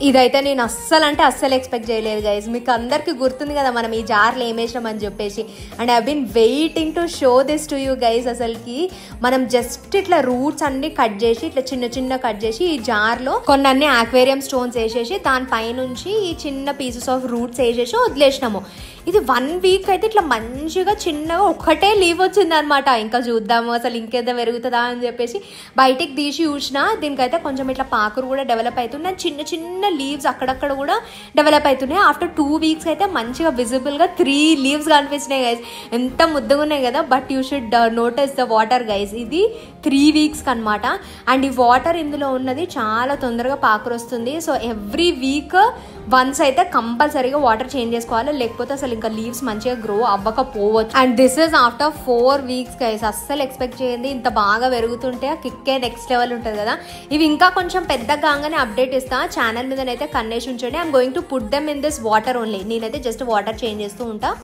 ఇదైతే నేను అస్సలు ఎక్స్పెక్ట్ చేయలేదు గైస్. మీకు అందరికీ గుర్తుంది కదా మనం ఈ జార్లో ఏమేసామని చెప్పేసి. And I been waiting to show this to you guys. అసలుకి మనం జస్ట్ ఇట్లా రూట్స్ అన్ని కట్ చేసి ఇట్లా చిన్న కట్ చేసి ఈ జార్లో కొన్ని ఆక్వేరియం స్టోన్స్ వేసేసి దానిపైనుంచి ఈ చిన్న పీసెస్ ఆఫ్ రూట్స్ వేసేసి వదిలేసినాము. ఇది 1 వీక్ అయితే ఇట్లా మంచిగా చిన్నగా ఒక్కటే లీవ్ వచ్చింది అనమాట. ఇంకా చూద్దాము అసలు ఇంకేదో పెరుగుతుందా అని చెప్పేసి బయటికి తీసి చూసిన. దీనికైతే కొంచెం ఇట్లా పాకురు కూడా డెవలప్ అవుతుంది. చిన్న లీవ్స్ అక్కడక్కడ కూడా డెవలప్ అవుతున్నాయి. ఆఫ్టర్ 2 వీక్స్ అయితే మంచిగా విజిబుల్గా 3 లీవ్స్ కనిపించినాయి గైస్. ఎంత ముద్దగా ఉన్నాయి కదా. But you should notice the water guys. ఇది 3 వీక్స్కి అనమాట. అండ్ ఈ వాటర్ ఇందులో ఉన్నది చాలా తొందరగా పాకురు వస్తుంది. సో ఎవ్రీ వీక్ వన్స్ అయితే కంపల్సరీగా వాటర్ చేంజ్ చేసుకోవాలి, లేకపోతే అసలు ఇంకా లీవ్స్ మంచిగా గ్రో అవ్వకపోవచ్చు. And this is after 4 weeks guys. అస్సలు ఎక్స్పెక్ట్ చేయండి ఇంత బాగా పెరుగుతుంటే ఆ కిక్కే నెక్స్ట్ లెవెల్ ఉంటుంది కదా. ఇవి ఇంకా కొంచెం పెద్దగా కాగానే అప్డేట్ ఇస్తా. ఛానల్ మీదనైతే కన్నేసి ఉంచండి. I'm going to put them in this water only. నేనైతే జస్ట్ వాటర్ చేంజ్ చేస్తూ ఉంటా.